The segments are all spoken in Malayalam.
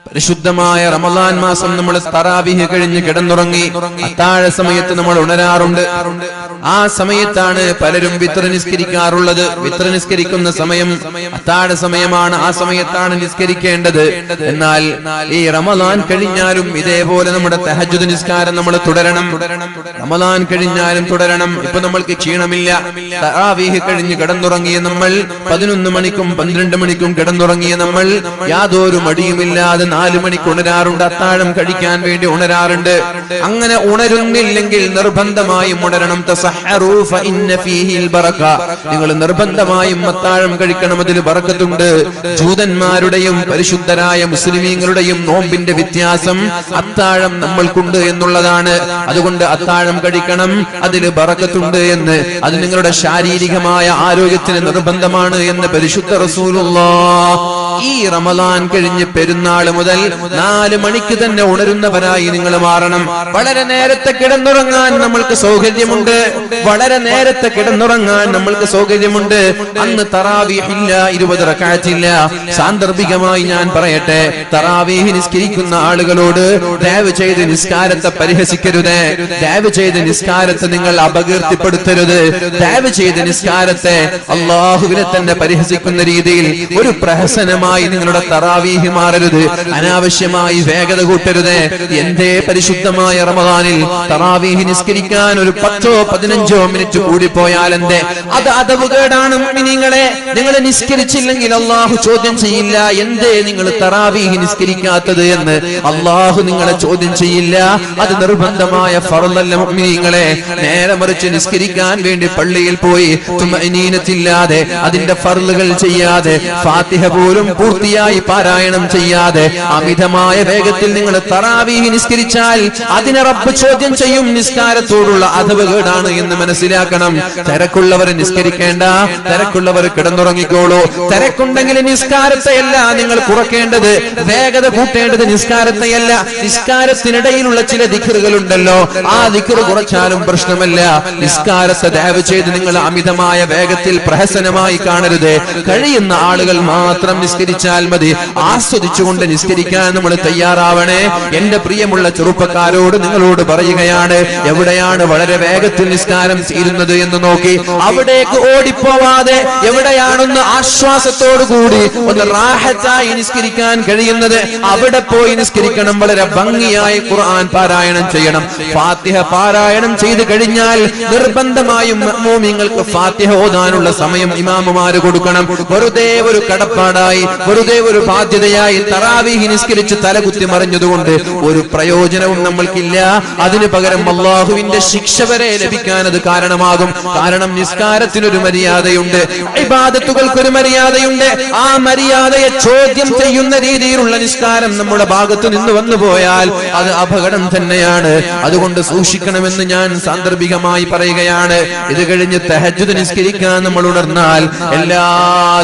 പരിശുദ്ധമായ റമളാൻ മാസം നമ്മൾ തറാവീഹ് കഴിഞ്ഞ് കിടന്നുറങ്ങി അത്താഴ സമയത്ത് നമ്മൾ ഉണരാറുണ്ട്. ആ സമയത്താണ് പലരും വിത്ർ നിസ്കരിക്കാറുള്ളത്. വിത്ർ നിസ്കരിക്കുന്ന സമയം അത്താഴ സമയമാണ്, ആ സമയത്താണ് നിസ്കരിക്കേണ്ടത്. എന്നാൽ ഈ റമളാൻ കഴിഞ്ഞാലും ഇതേപോലെ നമ്മുടെ തഹജ്ജുദ് നിസ്കാരം നമ്മൾ തുടരണം. റമളാൻ കഴിഞ്ഞാലും തുടരണം. ഇപ്പൊ നമ്മൾക്ക് ക്ഷീണമില്ല, തറാവീഹ് കഴിഞ്ഞ് കിടന്നുറങ്ങിയ നമ്മൾ 11 മണിക്കും 12 മണിക്കും കിടന്നുറങ്ങിയ നമ്മൾ യാതൊരു മടിയുമില്ലാതെ 4 മണിക്ക് ഉണരാറുണ്ട്. അത്താഴം കഴിക്കാൻ വേണ്ടി ഉണരാറുണ്ട്. അങ്ങനെ ഉണരുന്നില്ലെങ്കിൽ നിർബന്ധമായും ഉണരണം. തസഹറൂ ഫഇന്ന ഫീഹിൽ ബറക, നിങ്ങൾ നിർബന്ധമായും അത്താഴം കഴിക്കണം, അതിൽ ബറക്കത്തുണ്ട്. ജൂതന്മാരുടെയും പരിശുദ്ധരായ മുസ്ലിമീങ്ങളുടെയും നോമ്പിന്റെ വ്യത്യാസം അത്താഴം നമ്മൾക്കുണ്ട് എന്നുള്ളതാണ്. അതുകൊണ്ട് അത്താഴം കഴിക്കണം, അതിൽ ബറക്കത്തുണ്ട് എന്ന്. അത് നിങ്ങളുടെ ശാരീരികമായ ആരോഗ്യത്തിന് നിർബന്ധമാണ് എന്ന് പരിശുദ്ധ റസൂലുള്ളാഹ്. ഈ റമളാൻ കഴിഞ്ഞ് പെരുന്നാൾ മുതൽ 4 മണിക്ക് തന്നെ ഉണരുന്നവരായി നിങ്ങൾ മാറണം. വളരെ നേരത്തെ കിടന്നുറങ്ങാൻ നമ്മൾക്ക് സൗകര്യമുണ്ട്. വളരെ നേരത്തെ കിടന്നുറങ്ങാൻ നമ്മൾക്ക് സൗകര്യമുണ്ട്. അന്ന് തറാവീഹ് ഇല്ല, 20 റക്അത്ത് ഇല്ല. സാന്ദർഭികമായി ഞാൻ പറയട്ടെ, തറാവീഹ് നിസ്കരിക്കുന്ന ആളുകളോട് ദയവ് ചെയ്ത് നിസ്കാരത്തെ പരിഹസിക്കരുത്. ദയവ് ചെയ്ത് നിസ്കാരത്തെ നിങ്ങൾ അപകീർത്തിപ്പെടുത്തരുത്. ദയവ് ചെയ്ത് നിസ്കാരത്തെ അല്ലാഹുവിനെ തന്നെ പരിഹസിക്കുന്ന രീതിയിൽ ഒരു പ്രഹസനമായി നിങ്ങളുടെ തറാവീഹ് മാറരുത്. അനാവശ്യമായി വേഗത കൂട്ടരുത്. എന്തേ പരിശുദ്ധമായ റമളാനിൽ തറാവീഹ് നിസ്കരിക്കാൻ ഒരു 10-15 മിനിറ്റ് കൂടിപ്പോയാൽ എന്തേ? അത് അദബുകേടാണ് മുഅ്മിനീങ്ങളെ. നിങ്ങൾ നിസ്കരിച്ചില്ലെങ്കിൽ അല്ലാഹു ചോദ്യം ചെയ്യില്ല. എന്തേ നിങ്ങൾ തറാവീഹ് നിസ്കരിക്കാത്തത് എന്ന് അല്ലാഹു നിങ്ങളെ ചോദ്യം ചെയ്യില്ല. അത് നിർബന്ധമായ ഫർളല്ല മുഅ്മിനീങ്ങളെ. നേരെ മറിച്ച് നിസ്കരിക്കാൻ വേണ്ടി പള്ളിയിൽ പോയി തുമഅനീനത്തില്ലാതെ അതിന്റെ ഫർളുകൾ ചെയ്യാതെ ഫാത്തിഹ പോലും പൂർത്തിയായി പാരായണം ചെയ്യാതെ അമിതമായ വേഗത്തിൽ നിങ്ങൾ തറാവീഹ് നിസ്കരിച്ചാൽ അതിനെ റബ്ബ് ചോദ്യം ചെയ്യും. നിസ്കാരത്തോടുള്ള അദബുകേടാണ് എന്ന് മനസ്സിലാക്കണം. തിരക്കുള്ളവർ നിസ്കരിക്കേണ്ട, തിരക്കുള്ളവർ കിടന്നുറങ്ങിക്കോളൂ. തിരക്കുണ്ടെങ്കിൽ നിസ്കാരത്തെയല്ല നിങ്ങൾ കുറയ്ക്കേണ്ടത്, വേഗത കൂട്ടേണ്ടത് നിസ്കാരത്തെയല്ല. നിസ്കാരത്തിനിടയിലുള്ള ചില ദിക്റുകൾ ഉണ്ടല്ലോ, ആ ദിക്റ് കുറച്ചാലും പ്രശ്നമല്ല. നിസ്കാരത്തെ ദയവ് ചെയ്ത് നിങ്ങൾ അമിതമായ വേഗത്തിൽ പ്രഹസനമായി കാണരുത്. കഴിയുന്ന ആളുകൾ മാത്രം നിസ്കരിച്ചാൽ മതി. ആസ്വദിച്ചുകൊണ്ട് നിസ്കരിക്കാൻ നമ്മൾ തയ്യാറാവണേ. എന്റെ പ്രിയമുള്ള ചെറുപ്പക്കാരോട് നിങ്ങളോട് പറയുകയാണ്, എവിടെയാണ് വളരെ വേഗത്തിൽ നിസ്കാരം തീരുന്നത് എന്ന് നോക്കി അവിടേക്ക് ഓടിപ്പോവാതെ എവിടെയാണൊന്ന് ആശ്വാസത്തോടു കൂടി ഒന്ന് റാഹത്തായി നിസ്കരിക്കാൻ കഴിയുന്നത് അവിടെ പോയി നിസ്കരിക്കണം. വളരെ ഭംഗിയായി ഖുർആൻ പാരായണം ചെയ്യണം. ഫാത്തിഹ പാരായണം ചെയ്ത് കഴിഞ്ഞാൽ നിർബന്ധമായും മുഅ്മിനീങ്ങൾക്ക് ഫാത്തിഹ ഓതാനുള്ള സമയം ഇമാമുമാര് കൊടുക്കണം. വെറുതെ ഒരു കടപ്പാടായി, വെറുതെ ഒരു ബാധ്യതയായി തറാവീഹ് നിസ്കരിച്ച് തലകുത്തി മറിഞ്ഞതുകൊണ്ട് ഒരു പ്രയോജനവും നമ്മൾക്കില്ല. അതിനു പകരം അല്ലാഹുവിന്റെ ശിക്ഷ വരെ ലഭിക്കാൻ അത് കാരണമാകും. കാരണം നിസ്കാരത്തിനൊരു മര്യാദയുണ്ട്, ഇബാദത്തുകൾക്കൊരു മര്യാദയുണ്ട്. ആ മര്യാദയെ ചോദ്യം ചെയ്യുന്ന രീതിയിലുള്ള നിസ്കാരം നമ്മുടെ ഭാഗത്ത് നിന്ന് വന്നു പോയാൽ അത് അപകടം തന്നെയാണ്. അതുകൊണ്ട് സൂക്ഷിക്കണമെന്ന് ഞാൻ സാന്ദർഭികമായി പറയുകയാണ്. ഇത് കഴിഞ്ഞ് തഹജ്ജുദ് നിസ്കരിക്കാൻ നമ്മൾ ഉണർന്നാൽ എല്ലാ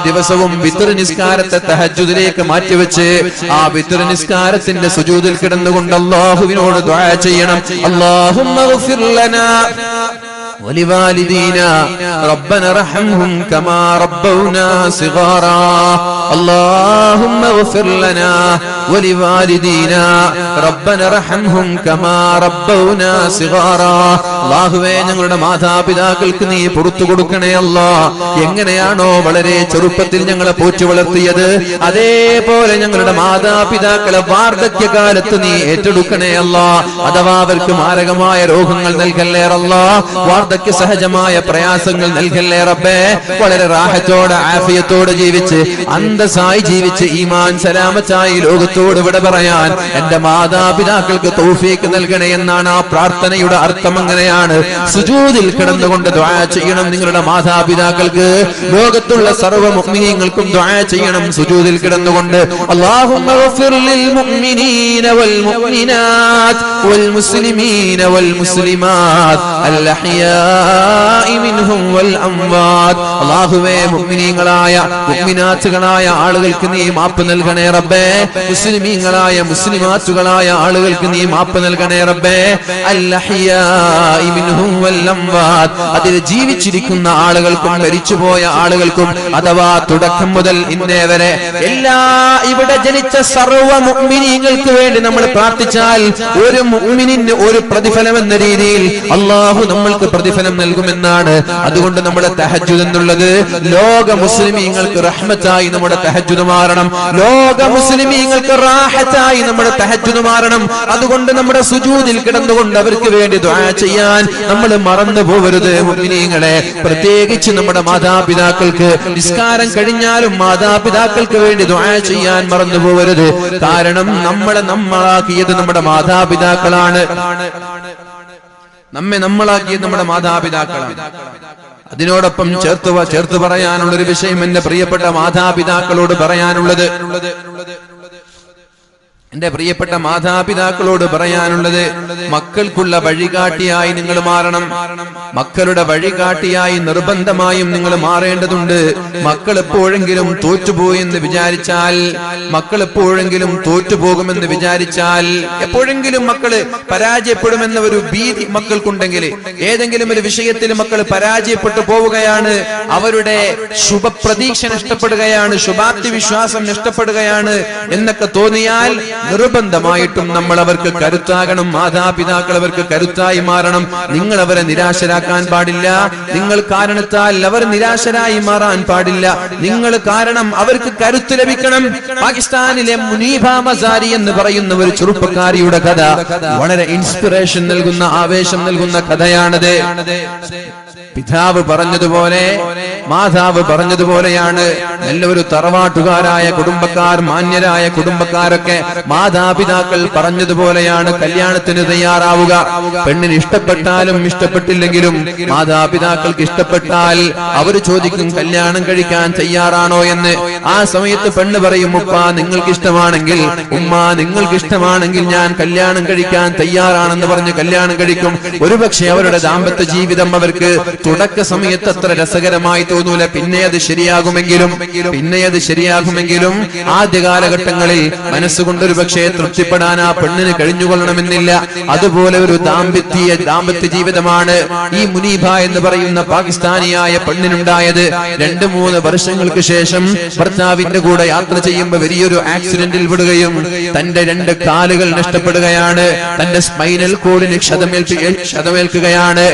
ദിവസവും വിത്ർ നിസ്കാരത്തെ തഹജ്ജുദിലേക്ക് മാറ്റിവെച്ച് ആ വിത്ർ നിസ്കാരത്തിന്റെ സുജൂദിൽ കിടന്നുകൊണ്ട് അല്ലാഹുവിനോട് ദുആ ചെയ്യണം. അല്ലാഹുമ്മഗ്ഫിർ ലനാ ولوالدينا ربنا ارحمهم كما ربونا صغارا اللهم اغفر لنا ولوالدينا ربنا ارحمهم كما ربونا صغارا അല്ലാഹുവേ, ഞങ്ങളുടെ മാതാപിതാക്കൾക്ക് നീ പുറത്തു കൊടുക്കണേ അല്ലാ. എങ്ങനെയാണോ വളരെ ചെറുപ്പത്തിൽ ഞങ്ങളെ പോറ്റി വളർത്തിയത് അതേപോലെ ഞങ്ങളുടെ മാതാപിതാക്കളെ വാർദ്ധക്യകാലത്ത് നീ ഏറ്റെടുക്കണേ അല്ലാ. അഥവാ അവർക്ക് മാരകമായ രോഗങ്ങൾ നൽകല്ലേ അല്ലാ, വാർദ്ധക്യ സഹജമായ പ്രയാസങ്ങൾ നൽകല്ലേ റബ്ബേ. വളരെ റാഹത്തോടെ ആഫിയത്തോടെ ജീവിച്ച് അന്തസ്സായി ജീവിച്ച് ഈമാൻ സലാമത്തായി ലോകത്തോട് വിട പറയാൻ എന്റെ മാതാപിതാക്കൾക്ക് തൗഫീഖ് നൽകണേ എന്നാണ് ആ പ്രാർത്ഥനയുടെ അർത്ഥം. അങ്ങനെയാണ് സുജൂദിൽ കിടന്നുകൊണ്ട് ദുആ ചെയ്യണം. നിങ്ങളുടെ മാതാപിതാക്കൾക്ക്, ലോകത്തുള്ള സർവ്വ മുഅ്മിനീങ്ങൾക്കും ദുആ ചെയ്യണം സുജൂദിൽ കിടന്നുകൊണ്ട്. അല്ലാഹുമ്മ ഗ്ഫിർ ലിൽ മുഅ്മിനീന വൽ മുഅ്മിനാത്ത് വൽ മുസ്ലിമീന വൽ മുസ്ലിമാത്ത് അൽ അഹ്യാഇ മിൻഹും വൽ അംവാത്ത് അല്ലാഹുവേ മുഅ്മിനീങ്ങളായ മുഅ്മിനാത്തുകളായ ആളുകൾക്ക് നീ മാപ്പ് നൽകണേ റബ്ബേ. മുസ്ലിമീങ്ങളായ മുസ്ലിമാത്തുകളായ ആളുകൾക്ക് നീ മാപ്പ് നൽകണേ റബ്ബേ. അൽഹയാഇ മിൻഹും വൽ അംവാത്, അതിൽ ജീവിച്ചിരിക്കുന്ന ആളുകൾക്കും മരിച്ചുപോയ ആളുകൾക്കും അഥവാ തുടക്കം മുതൽ ഇന്നേ വരെ എല്ലാ ഇവിടെ ജനിച്ച സർവ്വ മുഅ്മിനീങ്ങൾക്ക് വേണ്ടി നമ്മൾ പ്രാർത്ഥിച്ചാൽ ഒരു മുഅ്മിനിന് ഒരു പ്രതിഫലം എന്ന രീതിയിൽ അല്ലാഹു നമ്മൾക്ക് പ്രതിഫലം നൽകുമെന്നാണ്. അതുകൊണ്ട് നമ്മുടെ തഹജ്ജുദ് എന്നുള്ളത് ലോക മുസ്ലിമീങ്ങൾക്ക് റഹ്മത്തായി നമ്മുടെ തഹജ്ജുദ് മാറണം, ലോക മുസ്ലിമീങ്ങൾക്ക് റാഹത്തായി നമ്മുടെ തഹജ്ജുദ് മാറണം. അതുകൊണ്ട് നമ്മുടെ സുജൂദിൽ കിടന്നുകൊണ്ട് അവർക്ക് വേണ്ടി ദുആ ചെയ്യാൻ നമ്മൾ മറന്നു പോവരുത് മുഅ്മിനീങ്ങളെ. പ്രത്യേകിച്ച് നമ്മുടെ മാതാപിതാക്കൾക്ക് നിസ്കാരം കഴിഞ്ഞാലും മാതാപിതാക്കൾക്ക് വേണ്ടി ദുആ ചെയ്യാൻ മറന്നു പോവരുത്. കാരണം നമ്മളാക്കിയത് നമ്മുടെ മാതാപിതാക്കളാണ്, നമ്മളാക്കിയത് നമ്മുടെ മാതാപിതാക്കളാണ്. അതിനോടൊപ്പം ചേർത്ത് പറയാനുള്ള ഒരു വിഷയം എന്റെ പ്രിയപ്പെട്ട മാതാപിതാക്കളോട് പറയാനുള്ളത്, എന്റെ പ്രിയപ്പെട്ട മാതാപിതാക്കളോട് പറയാനുള്ളത്, മക്കൾക്കുള്ള വഴികാട്ടിയായി നിങ്ങൾ മാറണം. മക്കളുടെ വഴികാട്ടിയായി നിർബന്ധമായും നിങ്ങൾ മാറേണ്ടതുണ്ട്. മക്കൾ എപ്പോഴെങ്കിലും തോറ്റുപോയെന്ന് വിചാരിച്ചാൽ, മക്കൾ എപ്പോഴെങ്കിലും തോറ്റുപോകുമെന്ന് വിചാരിച്ചാൽ, എപ്പോഴെങ്കിലും മക്കള് പരാജയപ്പെടുമെന്ന ഒരു ഭീതി മക്കൾക്കുണ്ടെങ്കിൽ, ഏതെങ്കിലും ഒരു വിഷയത്തിൽ മക്കൾ പരാജയപ്പെട്ടു പോവുകയാണ്, അവരുടെ ശുഭപ്രതീക്ഷ നഷ്ടപ്പെടുകയാണ്, ശുഭാപ്തി വിശ്വാസം നഷ്ടപ്പെടുകയാണ് എന്നൊക്കെ തോന്നിയാൽ നിർബന്ധമായിട്ടും നമ്മൾ അവർക്ക് കരുത്താകണം. മാതാപിതാക്കൾ അവർക്ക് കരുത്തായി മാറണം. നിങ്ങൾ അവരെ നിരാശരാക്കാൻ പാടില്ല. നിങ്ങൾ കാരണത്താൽ അവർ നിരാശരായി മാറാൻ പാടില്ല. നിങ്ങൾ കാരണം അവർക്ക് കരുത്ത് ലഭിക്കണം. പാകിസ്ഥാനിലെ മുനീബ മസാരി എന്ന് പറയുന്ന ഒരു ചെറുപ്പക്കാരിയുടെ കഥ വളരെ ഇൻസ്പിറേഷൻ നൽകുന്ന, ആവേശം നൽകുന്ന കഥയാണത്. പിതാവ് പറഞ്ഞതുപോലെ മാതാവ് പറഞ്ഞതുപോലെയാണ്. എല്ലാവരും തറവാട്ടുകാരായ കുടുംബക്കാർ, മാന്യരായ കുടുംബക്കാരൊക്കെ മാതാപിതാക്കൾ പറഞ്ഞതുപോലെയാണ് കല്യാണത്തിന് തയ്യാറാവുക. പെണ്ണിന് ഇഷ്ടപ്പെട്ടാലും ഇഷ്ടപ്പെട്ടില്ലെങ്കിലും മാതാപിതാക്കൾക്ക് ഇഷ്ടപ്പെട്ടാൽ അവർ ചോദിക്കും കല്യാണം കഴിക്കാൻ തയ്യാറാണോ എന്ന്. ആ സമയത്ത് പെണ്ണ് പറയും, ഉപ്പ നിങ്ങൾക്ക് ഇഷ്ടമാണെങ്കിൽ, ഉമ്മ നിങ്ങൾക്ക് ഇഷ്ടമാണെങ്കിൽ ഞാൻ കല്യാണം കഴിക്കാൻ തയ്യാറാണെന്ന് പറഞ്ഞ് കല്യാണം കഴിക്കും. ഒരുപക്ഷെ അവരുടെ ദാമ്പത്യ ജീവിതം അവർക്ക് തുടക്ക സമയത്ത് അത്ര രസകരമായി തോന്നൂല. പിന്നെ അത് ശരിയാകുമെങ്കിലും ആദ്യ കാലഘട്ടങ്ങളിൽ മനസ്സുകൊണ്ട് ഒരു പക്ഷേ തൃപ്തിപ്പെടാൻ ആ പെണ്ണിന് കഴിഞ്ഞുകൊള്ളണമെന്നില്ല. അതുപോലെ ഒരു ദാമ്പത്യ ജീവിതമാണ് ഈ മുനീബ എന്ന് പറയുന്ന പാകിസ്ഥാനിയായ പെണ്ണിനുണ്ടായത്. 2-3 വർഷങ്ങൾക്ക് ശേഷം ഭർത്താവിന്റെ കൂടെ യാത്ര ചെയ്യുമ്പോൾ വലിയൊരു ആക്സിഡന്റിൽ വിടുകയും തന്റെ 2 കാലുകൾ നഷ്ടപ്പെടുകയാണ്, തന്റെ സ്പൈനൽ കോഡിന് ക്ഷതമേൽക്കുകയാണ്,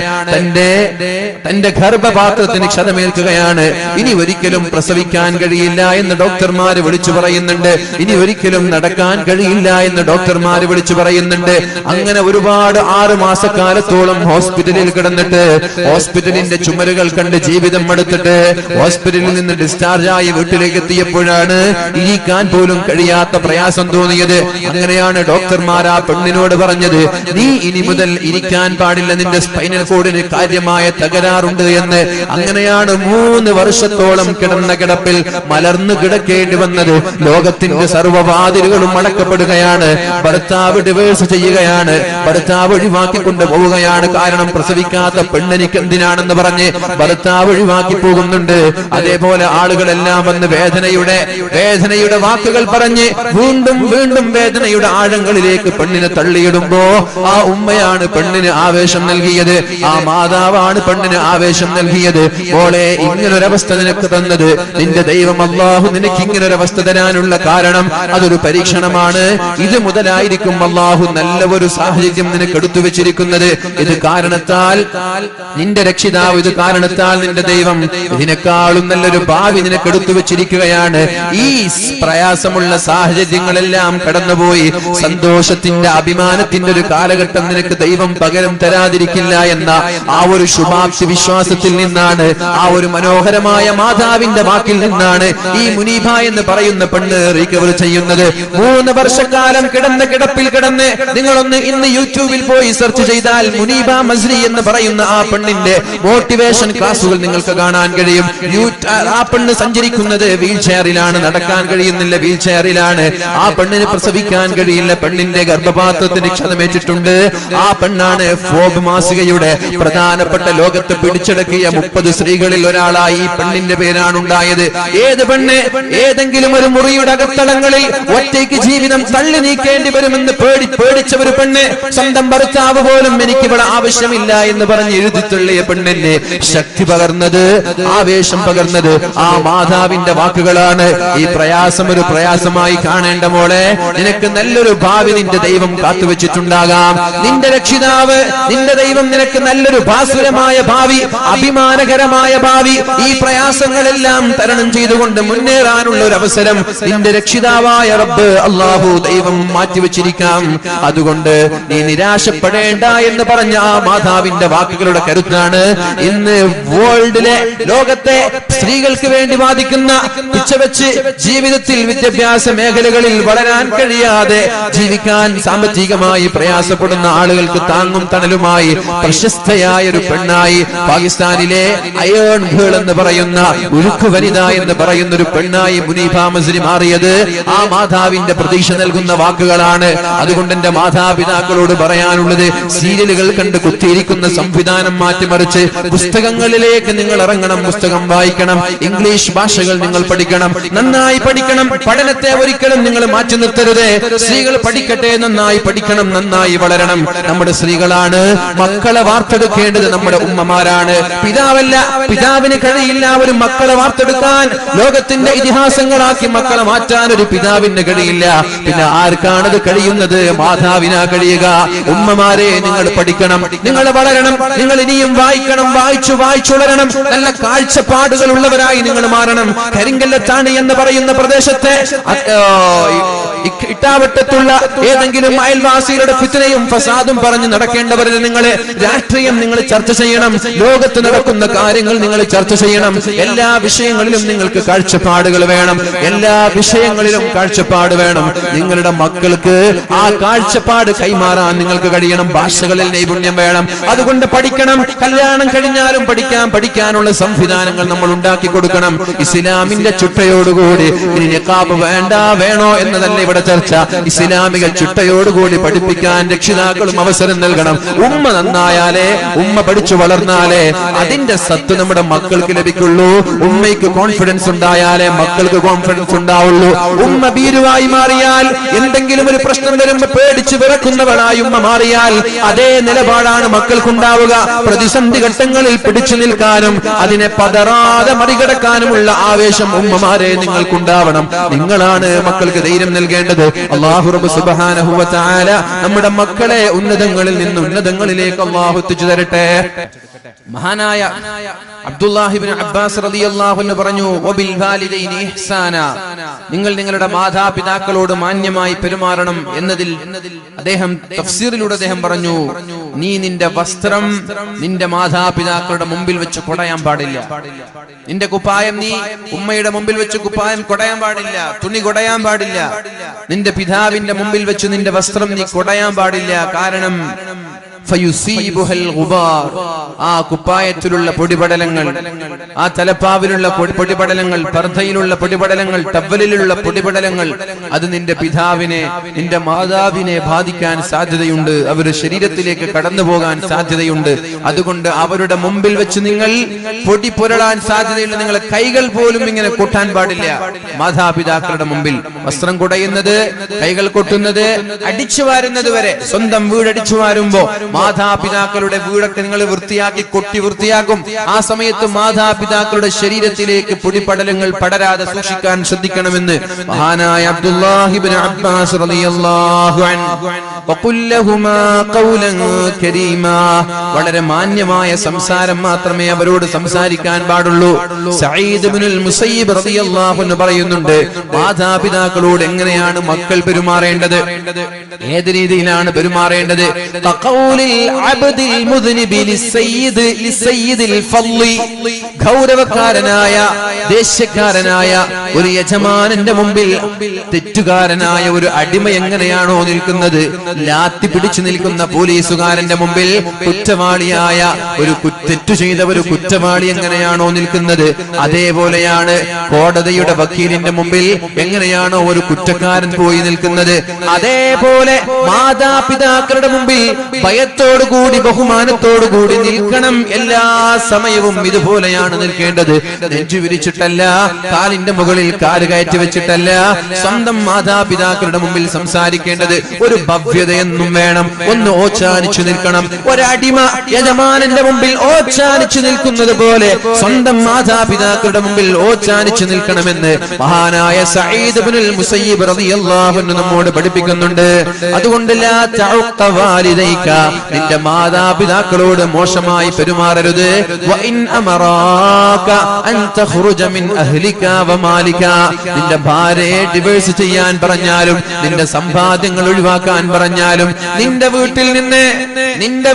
തന്റെ ഗർഭപാത്രത്തിന് ക്ഷതമേൽക്കുകയാണ്. ഇനി ഒരിക്കലും പ്രസവിക്കാൻ കഴിയില്ല എന്ന് ഡോക്ടർമാര് വിളിച്ചു പറയുന്നുണ്ട്. ഇനി ഒരിക്കലും നടക്കാൻ കഴിയില്ല എന്ന് ഡോക്ടർമാര് വിളിച്ചു പറയുന്നുണ്ട്. അങ്ങനെ ഒരുപാട് 6 മാസക്കാലത്തോളം ഹോസ്പിറ്റലിൽ കിടന്നിട്ട് ഹോസ്പിറ്റലിന്റെ ചുമരുകൾ കണ്ട് ജീവിതം മടുത്തിട്ട് ഹോസ്പിറ്റലിൽ നിന്ന് ഡിസ്ചാർജ് ആയി വീട്ടിലേക്ക് എത്തിയപ്പോഴാണ് ഇരിക്കാൻ പോലും കഴിയാത്ത പ്രയാസം തോന്നിയത്. അങ്ങനെയാണ് ഡോക്ടർമാർ ആ പെണ്ണിനോട് പറഞ്ഞത്, നീ ഇനി മുതൽ ഇരിക്കാൻ പാടില്ല, നിന്റെ സ്പൈനൽ കോഡിന് കാര്യമായ തകരാറുണ്ട് എന്ന്. അങ്ങനെയാണ് 3 വർഷത്തോളം കിടന്ന കിടപ്പിൽ മലർന്നു കിടക്കേണ്ടി വന്നത്. ലോകത്തിന്റെ സർവ്വവാതിലുകളും അടക്കപ്പെടുകയാണ്. ഭർത്താവ് ഡിവേഴ്സ് ചെയ്യുകയാണ്, ഭർത്താവ് ഒഴിവാക്കിക്കൊണ്ട് പോവുകയാണ്. കാരണം പ്രസവിക്കാത്ത പെണ്ണിനിക്ക് എന്തിനാണെന്ന് പറഞ്ഞ് ഭർത്താവ് ഒഴിവാക്കി പോകുന്നുണ്ട്. അതേപോലെ ആളുകളെല്ലാം വന്ന് വേദനയുടെ വാക്കുകൾ പറഞ്ഞ് വീണ്ടും വേദനയുടെ ആഴങ്ങളിലേക്ക് പെണ്ണിനെ തള്ളിയിടുമ്പോ ആ ഉമ്മയാണ് പെണ്ണിന് ആവേശം നൽകിയത്, ആ മാതാവാണ് പെണ്ണിന് ആവേശം നൽകിയത്. മോളെ, ഇങ്ങനൊരവസ്ഥ നിനക്ക് തന്നത് നിന്റെ ദൈവം അല്ലാഹു നിനക്ക് ഇങ്ങനൊരവസ്ഥ തരാനുള്ള കാരണം അതൊരു പരീക്ഷണമാണ്. ഇത് മുതലായിരിക്കും അല്ലാഹു നല്ല ഒരു സാഹചര്യം നിനക്ക് എടുത്തു വെച്ചിരിക്കുന്നത്. ഇത് കാരണത്താൽ നിന്റെ രക്ഷിതാവ്, ഇത് കാരണത്താൽ നിന്റെ ദൈവം ഇതിനേക്കാളും നല്ലൊരു ഭാവി നിനക്ക് എടുത്തു വെച്ചിരിക്കുകയാണ്. ഈ പ്രയാസമുള്ള സാഹചര്യങ്ങളെല്ലാം കടന്നുപോയി സന്തോഷത്തിന്റെ, അഭിമാനത്തിന്റെ ഒരു കാലഘട്ടം നിനക്ക് ദൈവം പകരം തരാതിരിക്കില്ല എന്ന ആ ഒരു ശുഭാപ്തി വിശ്വാസത്തിൽ നിന്നാണ്, ആ ഒരു മനോഹരമായ മാതാവിന്റെ വാക്കിൽ നിന്നാണ് ഈ മുനീബ എന്ന് പറയുന്ന പെണ്ണ് റിക്കവർ ചെയ്യുന്നത്. 3 വർഷക്കാലം കിടന്ന കിടപ്പിൽ കിടന്ന് നിങ്ങളൊന്ന് ഇന്ന് യൂട്യൂബിൽ പോയി സെർച്ച് ചെയ്താൽ മുനീബ മസ്രി എന്ന് പറയുന്ന ആ പെണ്ണിന്റെ മോട്ടിവേഷൻ ക്ലാസുകൾ നിങ്ങൾക്ക് കാണാൻ കഴിയും. ആ പെണ്ണ് സഞ്ചരിക്കുന്നത് വീൽ ചെയറിലാണ്, നടക്കാൻ കഴിയുന്നില്ല, വീൽ ചെയറിലാണ്. ആ പെണ്ണിന് പ്രസവിക്കാൻ കഴിയില്ല, പെണ്ണിന്റെ ഗർഭപാത്രത്തിന് ക്ഷതമേറ്റിട്ടുണ്ട്. ആ പെണ്ണാണ് ഫോബ് മാസികയുടെ പ്രധാനപ്പെട്ട ലോകത്ത് പിടിച്ചടക്കിയ 30 സ്ത്രീകളിൽ ഒരാളായി ഈ പെണ്ണിന്റെ പേരാണ് ഉണ്ടായത്. ഏത് പെണ്ണ് ഏതെങ്കിലും ഒരു മുറിയുടെ അകത്തളങ്ങളിൽ ഒറ്റയ്ക്ക് ജീവിതം തള്ളി നീക്കേണ്ടി വരുമെന്ന് പേടിച്ച ഒരു പെണ്ണ്, സ്വന്തം ഭർത്താവ് പോലും എനിക്ക് ഇവിടെ ആവശ്യമില്ല എന്ന് പറഞ്ഞ് എഴുതി തള്ളിയ പെണ്ണിന്റെ ശക്തി പകർന്നത്, ആവേശം പകർന്നത് ആ മാതാവിന്റെ വാക്കുകളാണ്. ഈ പ്രയാസം ഒരു പ്രയാസമായി കാണേണ്ട മോളെ, നിനക്ക് നല്ലൊരു ഭാവി നിന്റെ ദൈവം കാത്തുവെച്ചിട്ടുണ്ടാകാം. നിന്റെ രക്ഷിതാവ്, നിന്റെ ദൈവം നിനക്ക് നല്ലൊരു ഭാസുരമായ ഭാവി, അഭിമാനകരമായ ഭാവി, ഈ പ്രയാസങ്ങളെല്ലാം തരണം ചെയ്തുകൊണ്ട് മുന്നേറാനുള്ള ഒരു അവസരം നിന്റെ രക്ഷിതാവായ റബ്ബ് അല്ലാഹു ദൈവം മാറ്റിവെച്ചിരിക്കാം. അതുകൊണ്ട് നീ നിരാശപ്പെടേണ്ട എന്ന് പറഞ്ഞ ആ മാതാവിന്റെ വാക്കുകളുടെ കരുത്താണ് ഇന്ന് വേൾഡിലെ, ലോകത്തെ സ്ത്രീകൾക്ക് വേണ്ടി വാദിക്കുന്ന, പിച്ചവെച്ച് ജീവിതത്തിൽ വിദ്യാഭ്യാസ മേഖലകളിൽ വളരാൻ കഴിയാതെ ജീവിക്കാൻ സാമ്പത്തികമായി പ്രയാസപ്പെടുന്ന ആളുകൾക്ക് താങ്ങും തണലുമായി പ്രശസ്തയായ ഒരു പെണ്ണായി, പാകിസ്ഥാനിലെ അയേൺ ഗേൾ എന്ന് പറയുന്ന, ഉരുക്കു വനിത എന്ന് പറയുന്ന ഒരു പെണ്ണായി മുനീഫ മസ്രി മാറിയത് ആ മാതാവിന്റെ പ്രതീക്ഷ നൽകുന്ന വാക്കുകളാണ്. അതുകൊണ്ട് എന്റെ മാതാപിതാക്കളോട് പറയാനുള്ളത്, സീരിയലുകൾ കണ്ട് കുത്തിയിരിക്കുന്ന സംവിധാനം മാറ്റിമറിച്ച് പുസ്തകങ്ങളിലേക്ക് നിങ്ങൾ ഇറങ്ങണം, പുസ്തകം വായിക്കണം, ഇംഗ്ലീഷ് ഭാഷകൾ നിങ്ങൾ പഠിക്കണം, നന്നായി പഠിക്കണം. പഠനത്തെ ഒരിക്കലും നിങ്ങൾ മാറ്റി നിർത്തരുത്. സ്ത്രീകൾ പഠിക്കട്ടെ, നന്നായി പഠിക്കണം, നന്നായി വളരണം. നമ്മുടെ സ്ത്രീകളാണ് മക്കളെ വാർത്തെടുക്കേണ്ടത്, നമ്മുടെ ഉമ്മമാരാണ്, പിതാവല്ല. പിതാവിന് കഴിയില്ല ഒരു മക്കളെ വാർത്തെടുക്കാൻ, ലോകത്തിന്റെ ഇതിഹാസങ്ങളാക്കി മക്കളെ മാറ്റാൻ ഒരു പിതാവിന് കഴിയില്ല. പിന്നെ ആർക്കാണത് കഴിയുന്നത്? മാതാവിനാ കഴിയുക. ഉമ്മമാരെ, നിങ്ങൾ പഠിക്കണം, നിങ്ങൾ വളരണം, നിങ്ങൾ ഇനിയും വായിക്കണം, വായിച്ചുളരണം, നല്ല കാഴ്ചപ്പാടുകൾ ഉള്ളവരായി നിങ്ങൾ മാറണം. കരിങ്കല്ലത്താണി എന്ന് പറയുന്ന പ്രദേശത്തെ ഇട്ടാവട്ടത്തുള്ള ഏതെങ്കിലും അയൽവാസികളുടെ ഫിത്നയും ഫസാദും പറഞ്ഞ് നടക്കേണ്ടവരിൽ നിങ്ങൾ രാഷ്ട്രീയം നിങ്ങൾ ചർച്ച ചെയ്യണം, ലോകത്ത് നടക്കുന്ന കാര്യങ്ങൾ നിങ്ങൾ ചർച്ച ചെയ്യണം. എല്ലാ വിഷയങ്ങളിലും നിങ്ങൾക്ക് കാഴ്ചപ്പാടുകൾ വേണം, എല്ലാ വിഷയങ്ങളിലും കാഴ്ചപ്പാട് വേണം. നിങ്ങളുടെ മക്കൾക്ക് ആ കാഴ്ചപ്പാട് കൈമാറാൻ നിങ്ങൾക്ക് കഴിയണം. ഭാഷകളിൽ നൈപുണ്യം വേണം. അതുകൊണ്ട് പഠിക്കണം. കല്യാണം കഴിഞ്ഞാലും പഠിക്കാനുള്ള സംവിധാനങ്ങൾ നമ്മൾ ഉണ്ടാക്കി കൊടുക്കണം. ഇസ്ലാമിന്റെ ചുട്ടയോടുകൂടി ഇനി നിഖാബ് വേണോ എന്നതല്ല ഇവിടെ ചർച്ച. ഇസ്ലാമിക ചുട്ടയോടുകൂടി പഠിപ്പിക്കാൻ രക്ഷിതാക്കളും അവസരം നൽകണം. ഉമ്മ നന്നായാലേ, ഉമ്മ പഠിച്ചു വളർന്നാലേ അതിന്റെ സത്ത് നമ്മുടെ മക്കൾക്ക് ലഭിക്കുള്ളൂ. ഉമ്മയ്ക്ക് കോൺഫിഡൻസ് ഉണ്ടായാലേ മക്കൾക്ക് കോൺഫിഡൻസ് ഉണ്ടാവുള്ളൂ. ഉമ്മ ഭീരുവായി മാറിയാൽ, എന്തെങ്കിലും ഒരു പ്രശ്നം വരുമ്പോൾ പേടിച്ച് വിറക്കുന്നവളായി ഉമ്മ മാറിയാൽ അതേ നിലപാടാണ് മക്കൾക്കുണ്ടാവുക. പ്രതിസന്ധി ഘട്ടങ്ങളിൽ പിടിച്ചു നിൽക്കാനും അതിനെ പതറാതെ മറികടക്കാനുമുള്ള ആവേശം ഉമ്മമാരെ നിങ്ങൾക്കുണ്ടാവണം. നിങ്ങളാണ് മക്കൾക്ക് ധൈര്യം നൽകേണ്ടത്. അല്ലാഹു റബ്ബ് സുബ്ഹാനഹു വ തആല നമ്മുടെ മക്കളെ ഉന്നതങ്ങളിൽ നിന്ന് ഉന്നതങ്ങളിലേക്ക് അല്ലാഹു എത്തിച്ചു തരട്ടെ. മഹാനായ അബ്ദുല്ലാഹി ഇബ്നു അബ്ബാസ് റളിയല്ലാഹു അൻഹു പറഞ്ഞു, വബിൽ വാലിദൈനി ഇഹ്സാന, നിങ്ങൾ നിങ്ങളുടെ മാതാപിതാക്കളോട് മാന്യമായി പെരുമാറണം എന്നതിൽ അദ്ദേഹം തഫ്സീറിലൂടെ അദ്ദേഹം പറഞ്ഞു, നീ നിന്റെ വസ്ത്രം നിന്റെ മാതാപിതാക്കളുടെ മുമ്പിൽ വെച്ച് കൊടയാൻ പാടില്ല. നിന്റെ കുപ്പായം നീ ഉമ്മയുടെ മുമ്പിൽ വെച്ച് കുപ്പായം കൊടയാൻ പാടില്ല, തുണി കൊടയാൻ പാടില്ല. നിന്റെ പിതാവിന്റെ മുമ്പിൽ വെച്ച് നിന്റെ വസ്ത്രം നീ കൊടയാൻ പാടില്ല. കാരണം ആ കുപ്പായത്തിലുള്ള പൊടിപടലങ്ങൾ, ആ തലപ്പാവിലുള്ള പൊടിപടലങ്ങൾ, പർദ്ദയിലുള്ള പൊടിപടലങ്ങൾ, ടവലിലുള്ള പൊടിപടലങ്ങൾ, അത് നിന്റെ പിതാവിനെ, നിന്റെ മാതാവിനെ ബാധിക്കാൻ സാധ്യതയുണ്ട്. അവരുടെ ശരീരത്തിലേക്ക് കടന്നു പോകാൻ സാധ്യതയുണ്ട്. അതുകൊണ്ട് അവരുടെ മുമ്പിൽ വെച്ച് നിങ്ങൾ പൊടി പുരളാൻ സാധ്യതയുള്ള നിങ്ങളെ കൈകൾ പോലും ഇങ്ങനെ കൊട്ടാൻ പാടില്ല. മാതാപിതാക്കളുടെ മുമ്പിൽ വസ്ത്രം കുടയുന്നത്, കൈകൾ കൊട്ടുന്നത്, അടിച്ചു വാരുന്നത് വരെ, സ്വന്തം വീടടിച്ചു വാരുമ്പോ മാതാപിതാക്കളുടെ വീടൊക്കെ നിങ്ങൾ വൃത്തിയാക്കി കൊട്ടി വൃത്തിയാക്കും. ആ സമയത്ത് മാതാപിതാക്കളുടെ ശരീരത്തിലേക്ക് പൊടിപടലങ്ങൾ പടരാതെ സൂക്ഷിക്കാൻ ശ്രദ്ധിക്കണമെന്ന് മഹാനായ അബ്ദുല്ലാഹി ഇബ്നു അബ്ബാസ് റളിയല്ലാഹു അൻഹു വഖുൽ ലഹുമാ ഖൗലൻ കരീമാ, വളരെ മാന്യമായ സംസാരം മാത്രമേ അവരോട് സംസാരിക്കാൻ പാടുള്ളൂ. സഈദ് ഇബ്നുൽ മുസയ്യിബ് റളിയല്ലാഹു അൻഹു പറയുന്നുണ്ട്, മാതാപിതാക്കളോട് എങ്ങനെയാണ് മക്കൾ പെരുമാറേണ്ടത്, ഏത് രീതിയിലാണ് പെരുമാറേണ്ടത്? ഖൗല ഖബൂലിൽ അബ്ദിൽ മുദ്നിബി ലിസയ്യിദിൽ ഫളി. ഗൗരവക്കാരനായ ദേശക്കാരനായ ഒരു യജമാനന്റെ മുമ്പിൽ തെറ്റുകാരനായ ഒരു അടിമ എങ്ങനെയാണോ നിൽക്കുന്നത്, ലാത്തി പിടിച്ചു നിൽക്കുന്ന പോലീസുകാരന്റെ മുമ്പിൽ കുറ്റവാളിയായ ഒരു തെറ്റു ചെയ്ത ഒരു കുറ്റവാളി എങ്ങനെയാണോ നിൽക്കുന്നത്, അതേപോലെയാണ് കോടതിയുടെ വക്കീലിന്റെ മുമ്പിൽ എങ്ങനെയാണോ ഒരു കുറ്റക്കാരൻ പോയി നിൽക്കുന്നത്, അതേപോലെ മാതാപിതാക്കളുടെ മുമ്പിൽ ഭയത്തോടുകൂടി ബഹുമാനത്തോടുകൂടി നിൽക്കണം. എല്ലാ സമയവും ഇതുപോലെയാണ് നിൽക്കേണ്ടത്. നെഞ്ചു വിരിച്ചിട്ടല്ല, കാലിന്റെ മുകളിൽ കാല് കയറ്റി വെച്ചിട്ടല്ല സ്വന്തം മാതാപിതാക്കളുടെ മുമ്പിൽ സംസാരിക്കേണ്ടത്. ഒരു ഭവ്യതയെന്നും വേണം. ഒന്ന് ഓച്ചാനിച്ചു നിൽക്കണം. ഒരടിമ യജമാനന്റെ മുമ്പിൽ ഓച്ചാനിച്ചു നിൽക്കുന്നത് പോലെ സ്വന്തം മാതാപിതാക്കളുടെ മുമ്പിൽ ഓച്ചാനിച്ചു നിൽക്കണമെന്ന് മഹാനായ സഈദ് ഇബ്നുൽ മുസയ്യിബ് റളിയല്ലാഹു അൻഹു നമ്മോട് പഠിപ്പിക്കുന്നുണ്ട്. അതുകൊണ്ട് ലാ തഉഖ വാലിദൈക, നിന്റെ മാതാപിതാക്കളോട് മോശമായി പെരുമാറരുത്. വ ഇൻ അമറാക അൻ തഖ്റുജ മിൻ അഹ്ലിക വ മാലിക, നിന്റെ ഭാര്യയെ ഡിവോഴ്സ് ചെയ്യാൻ പറഞ്ഞാലും നിന്റെ സമ്പാദ്യങ്ങൾ ഒഴിവാക്കാൻ പറഞ്ഞാലും നിന്റെ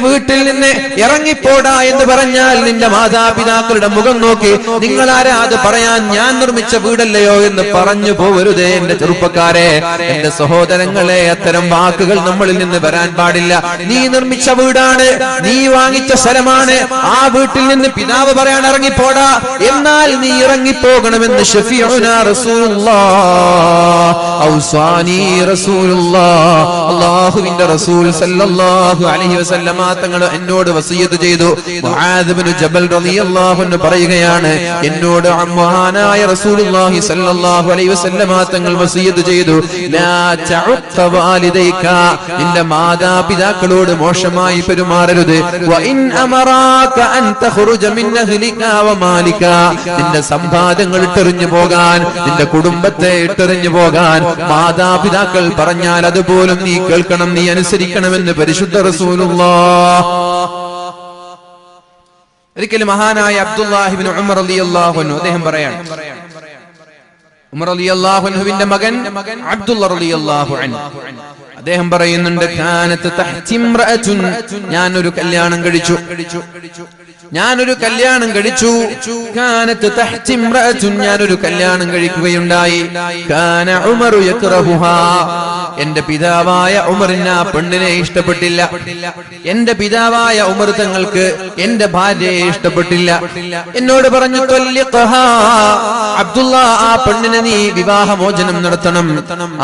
വീട്ടിൽ നിന്ന് ഇറങ്ങിപ്പോടാ എന്ന് പറഞ്ഞാൽ നിന്റെ മാതാപിതാക്കളുടെ മുഖം നോക്കി നിങ്ങളാരാ അത് പറയാൻ, ഞാൻ നിർമ്മിച്ച വീടല്ലയോ എന്ന് പറഞ്ഞു പോവരുതേ എന്റെ ചെറുപ്പക്കാരെ, എന്റെ സഹോദരങ്ങളെ. അത്തരം വാക്കുകൾ നമ്മളിൽ നിന്ന് വരാൻ പാടില്ല. നീ നിർമ്മിച്ച വീടാണ്, നീ വാങ്ങിച്ച സ്ഥലമാണ്, ആ വീട്ടിൽ നിന്ന് പിതാവ് പറയാൻ ഇറങ്ങിപ്പോടാ, എന്നാൽ നീ ഇറങ്ങിപ്പോകണമെന്ന് ശഫീഉനാ റസൂലുള്ളാഹ് ഔസാനി റസൂലുള്ളാഹ്, അല്ലാഹുവിന്റെ റസൂൽ സല്ലല്ലാഹു അലൈഹി വസല്ലമ തങ്ങൾ എന്നോട് വസിയത്ത് ചെയ്തു. മുആദ് ഇബ്നു ജബൽ റളിയല്ലാഹു അൻഹു പറയുകയാണ്, എന്നോട് മഹാനായ റസൂലുള്ളാഹി സല്ലല്ലാഹു അലൈഹി വസല്ലമ തങ്ങൾ വസിയത്ത് ചെയ്തു, ലാ തഉഖ വാലിദൈക, നിന്റെ മാതാപിതാക്കളോട് മോശമായി പെരുമാറരുത്. വ ഇൻ അമറാക അൻ തഖ്റുജ മിൻ അഹ്ലിക വ മാലിക, നിന്റെ സമ്പാദ്യങ്ങൾ ഇട്ടെറിഞ്ഞു പോകാൻ, നിന്റെ കുടുംബത്തെ ഇട്ടെറിഞ്ഞു പോകാൻ മാതാപിതാക്കൾ പറഞ്ഞാൽ അതുപോലും നീ കേൾക്കണം, നീ അനുസരിക്കണമെന്ന് പരിശുദ്ധ റസൂലുള്ളാഹ്. ഒരിക്കലും മഹാനായ അബ്ദുല്ലാഹി ഇബ്നു ഉമർ റളിയല്ലാഹു അൻഹു അദ്ദേഹം പറയാണ്, ഉമർ റളിയല്ലാഹു അൻഹുവിന്റെ മകൻ അബ്ദുല്ലാഹ് റളിയല്ലാഹു അൻഹു അദ്ദേഹം പറയുന്നുണ്ട്, കാനത്ത് തഹ്തി ഇംറഅത്തുൻ, ഞാനൊരു കല്യാണം കഴിച്ചു. കാനത്ത് തഹ്തി ഇംറഅത്തുൻ, ഞാനൊരു കല്യാണം കഴിക്കുകയുണ്ടായി. കാന ഉമറു യക്റഹുഹാ, എന്റെ പിതാവായ ഉമറിന് ആ പെണ്ണിനെ ഇഷ്ടപ്പെട്ടില്ല. എന്റെ പിതാവായ ഉമർ തങ്ങൾക്ക് എന്റെ ഭാര്യയെ ഇഷ്ടപ്പെട്ടില്ല. എന്നോട് പറഞ്ഞു, ത്വല്ലിഖഹാ, അബ്ദുള്ള, ആ പെണ്ണിനെ നീ വിവാഹമോചനം നടത്തണം,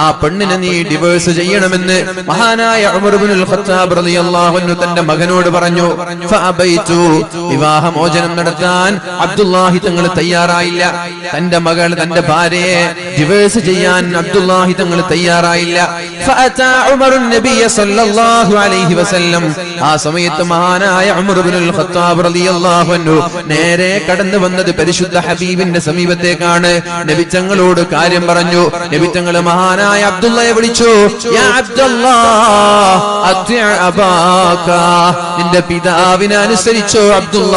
ആ പെണ്ണിനെ നീ ഡിവോഴ്സ് ചെയ്യണമെന്ന് മഹാനായ ഉമർ ഇബ്നുൽ ഖത്താബ് റളിയല്ലാഹു അൻഹു തന്റെ മകനോട് പറഞ്ഞു. ഫഅബൈതു, വിവാഹമോചനം നടത്താൻ അബ്ദുല്ലാഹി തങ്ങൾ തയ്യാറായില്ല. തന്റെ ഭാര്യയെ ഡിവോഴ്സ് ചെയ്യാൻ അബ്ദുല്ലാഹി തങ്ങൾ തയ്യാറായില്ല. ഫഅതാ ഉമർ നബിയ സല്ലല്ലാഹു അലൈഹി വസല്ലം, ആ സമയത്ത് മഹാനായ ഉമർ ഇബ്നുൽ ഖത്താബ് റളിയല്ലാഹു അൻഹു നേരെ കടന്നു വന്നത് പരിശുദ്ധ ഹബീബിന്റെ സമീപത്തേക്കാണ്. നബി തങ്ങളോട് കാര്യം പറഞ്ഞു. നബി തങ്ങൾ മഹാനായ അബ്ദുള്ളയെ വിളിച്ചു, യാ അബ്ദുല്ലാഹ് അത്ഇ അബാക, നിന്റെ പിതാവിനെ അനുസരിച്ചോ അബ്ദുല്ലാഹ്,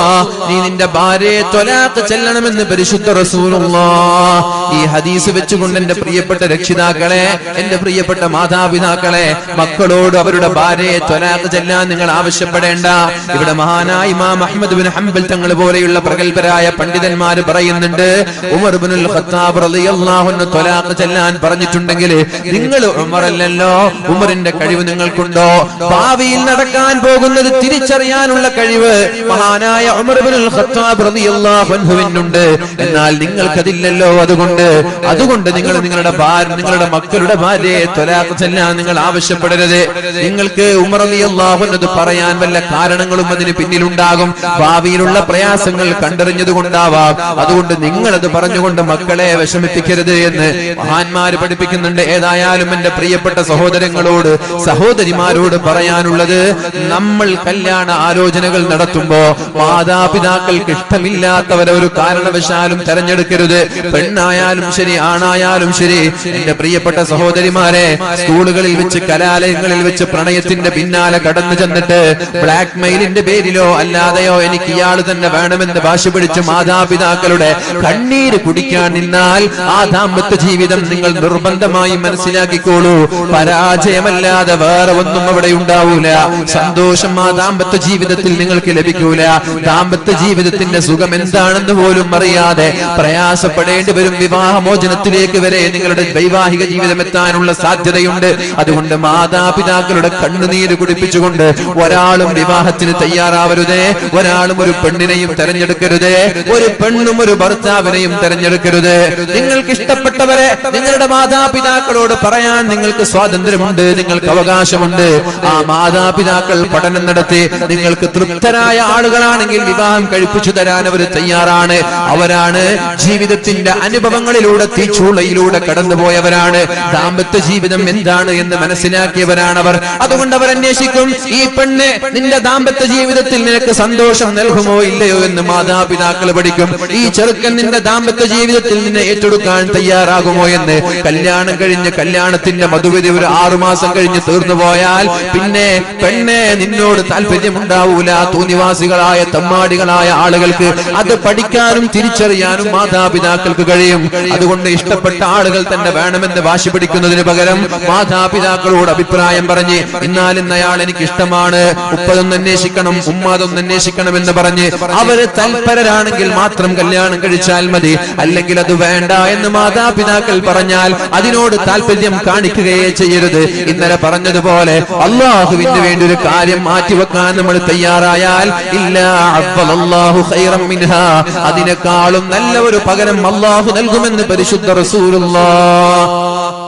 നീ നിന്റെ ഭാര്യയെ ത്വലാഖ് ചെല്ലണമെന്ന് പരിശുദ്ധ റസൂലുള്ളാഹ്. ഈ ഹദീസ് വെച്ചുകൊണ്ട് എന്റെ പ്രിയപ്പെട്ട രക്ഷിതാക്കളെ, എന്റെ പ്രിയപ്പെട്ട മാതാപിതാക്കളെ, മക്കളോട് അവരുടെ ഭാര്യയെ ത്വലാഖ് ചെല്ലാൻ നിങ്ങൾ ആവശ്യപ്പെടേണ്ട. ഇവിടെ മഹാനായ ഇമാം അഹ്മദ് ബിൻ ഹംബൽ തങ്ങൾ പോലെയുള്ള പ്രഗൽഭരായ പണ്ഡിതന്മാർ പറയുന്നുണ്ട്, ഉമർ ഇബ്നുൽ ഖത്താബ് റളിയല്ലാഹു അൻഹു ത്വലാഖ് ചെല്ലാൻ പറഞ്ഞിട്ടുണ്ടെങ്കിൽ നിങ്ങൾ ഉമറല്ലല്ലോ, ഉമറിന്റെ കഴിവ് നിങ്ങൾക്കുണ്ടോ? ഭാവിയിൽ നടക്കാൻ പോകുന്നത് തിരിച്ചറിയാനുള്ള കഴിവ് മഹാനായ ഉമർ ഇബ്നുൽ ഖത്താബ് റളിയല്ലാഹു അൻഹുവിനുണ്ട്. എന്നാൽ നിങ്ങൾക്കതില്ലല്ലോ. അതുകൊണ്ട് നിങ്ങൾ നിങ്ങളുടെ മക്കളുടെ ഭാര്യയെ ത്വലാഖ് ചെല്ലാൻ നിങ്ങൾ ആവശ്യപ്പെടരുത്. നിങ്ങൾക്ക് ഉമർ റളിയല്ലാഹു അൻഹു പറയാൻ വല്ല കാരണങ്ങളും അതിന് പിന്നിലുണ്ടാകും. ഭാവിയിലുള്ള പ്രയാസങ്ങൾ കണ്ടറിഞ്ഞതുകൊണ്ടാവാം. അതുകൊണ്ട് നിങ്ങളത് പറഞ്ഞുകൊണ്ട് മക്കളെ വിഷമിപ്പിക്കരുത് എന്ന് മഹാന്മാര് പഠിപ്പിക്കുന്നുണ്ട്. ഏതായാലും എന്റെ പ്രിയപ്പെട്ട സഹോദരങ്ങളോട്, സഹോദരിമാരോട് പറയാനുള്ളത്, നമ്മൾ കല്യാണ ആലോചനകൾ നടത്തുമ്പോ മാതാപിതാക്കൾക്ക് ഇഷ്ടമില്ലാത്തവരെ ഒരു കാരണവശാലും തെരഞ്ഞെടുക്കരുത്. പെണ്ണായ പെണ്ണായാലും ശരി, ആണായാലും ശരി, എന്റെ പ്രിയപ്പെട്ട സഹോദരിമാരെ, സ്കൂളുകളിൽ വെച്ച്, കലാലയങ്ങളിൽ വെച്ച് പ്രണയത്തിന്റെ പിന്നാലെ കടന്നു ചെന്നിട്ട് ബ്ലാക്ക് മെയിലിന്റെ പേരിലോ അല്ലാതെയോ എനിക്ക് ഇയാൾ തന്നെ വേണമെന്ന് വാശി പിടിച്ച് മാതാപിതാക്കളുടെ കണ്ണീര് കുടിക്കാൻ നിന്നാൽ ആ ദാമ്പത്യ ജീവിതം നിങ്ങൾ നിർബന്ധമായി മനസ്സിലാക്കിക്കോളൂ, പരാജയമല്ലാതെ വേറെ ഒന്നും അവിടെ ഉണ്ടാവൂല. സന്തോഷം ആ ദാമ്പത്യ ജീവിതത്തിൽ നിങ്ങൾക്ക് ലഭിക്കൂല. ദാമ്പത്യ ജീവിതത്തിന്റെ സുഖം എന്താണെന്ന് പോലും അറിയാതെ പ്രയാസപ്പെടേണ്ടി വരും. വിവാഹമോചനത്തിലേക്ക് വരെ നിങ്ങളുടെ വൈവാഹിക ജീവിതം എത്താനുള്ള സാധ്യതയുണ്ട്. അതുകൊണ്ട് മാതാപിതാക്കളുടെ കണ്ണുനീര് കുടിപ്പിച്ചുകൊണ്ട് ഒരാളും വിവാഹത്തിന് തയ്യാറാവരുതേ. ഒരാളും ഒരു പെണ്ണിനെയും തെരഞ്ഞെടുക്കരുതേ. ഒരു പെണ്ണും ഒരു ഭർത്താവിനെയും തെരഞ്ഞെടുക്കരുത്. നിങ്ങൾക്ക് ഇഷ്ടപ്പെട്ടവരെ നിങ്ങളുടെ മാതാപിതാക്കളോട് പറയാൻ നിങ്ങൾക്ക് സ്വാതന്ത്ര്യമുണ്ട്, നിങ്ങൾക്ക് അവകാശമുണ്ട്. ആ മാതാപിതാക്കൾ പഠനം നടത്തി നിങ്ങൾക്ക് തൃപ്തരായ ആളുകളാണെങ്കിൽ വിവാഹം കഴിപ്പിച്ചു തരാൻ അവർ തയ്യാറാണ്. അവരാണ് ജീവിതത്തിന്റെ അനുഭവങ്ങളിലൂടെ, തീച്ചൂളയിലൂടെ കടന്നുപോയവരാണ്. ദാമ്പത്യ ജീവിതം എന്താണ് എന്ന് മനസ്സിലാക്കിയവരാണ് അവർ. അതുകൊണ്ട് അവർ അന്വേഷിക്കും, ഈ പെണ്ണ് നിന്റെ ദാമ്പത്യ ജീവിതത്തിൽ നിനക്ക് സന്തോഷം നൽകുമോ ഇല്ലയോ എന്ന് മാതാപിതാക്കൾ പഠിക്കും. ഈ ചെറുക്കൻ നിന്റെ ദാമ്പത്യ ജീവിതത്തിൽ നിന്നെ ഏറ്റെടുക്കാൻ തയ്യാറാകുമോ എന്ന്. കല്യാണം കഴിഞ്ഞ് കല്യാണത്തിന്റെ മധുവിധി ഒരു 6 മാസം കഴിഞ്ഞ് തീർന്നു പോയാൽ പിന്നെ പെണ്ണെ നിന്നോട് താല്പര്യമുണ്ടാവൂല. തോന്നിവാസികളായ തമ്മാടികളായ ആളുകൾക്ക് അത് പഠിക്കാനും തിരിച്ചറിയാനും മാതാപിതാക്കൾക്ക് കഴിയും. അതുകൊണ്ട് ഇഷ്ടപ്പെട്ട ആളുകൾ തന്നെ വേണമെന്ന് വാശി പിടിക്കുന്നതിന് പകരം മാതാപിതാക്കളോട് അഭിപ്രായം പറഞ്ഞ് ഇന്നാലിന്നയാൾ എനിക്ക് ഇഷ്ടമാണ്, ഉപ്പതൊന്ന് അന്വേഷിക്കണം, ഉമ്മാതൊന്ന് അന്വേഷിക്കണം എന്ന് പറഞ്ഞ് അവര് തൽപരരാണെങ്കിൽ മാത്രം കല്യാണം കഴിച്ചാൽ മതി. അല്ലെങ്കിൽ അത് വേണ്ട എന്ന് മാതാപിതാക്കൾ പറഞ്ഞാൽ അതിനോട് താല്പര്യം കാണിക്കുകയേ ചെയ്യരുത്. ഇന്നലെ പറഞ്ഞതുപോലെ അള്ളാഹുവിന് വേണ്ടി ഒരു കാര്യം മാറ്റിവെക്കാൻ നമ്മൾ തയ്യാറായാൽ അതിനേക്കാളും നല്ല ഒരു പകരം അള്ളാഹു നൽകുമെന്ന് പരിശുദ്ധ റസൂലുള്ളാഹ്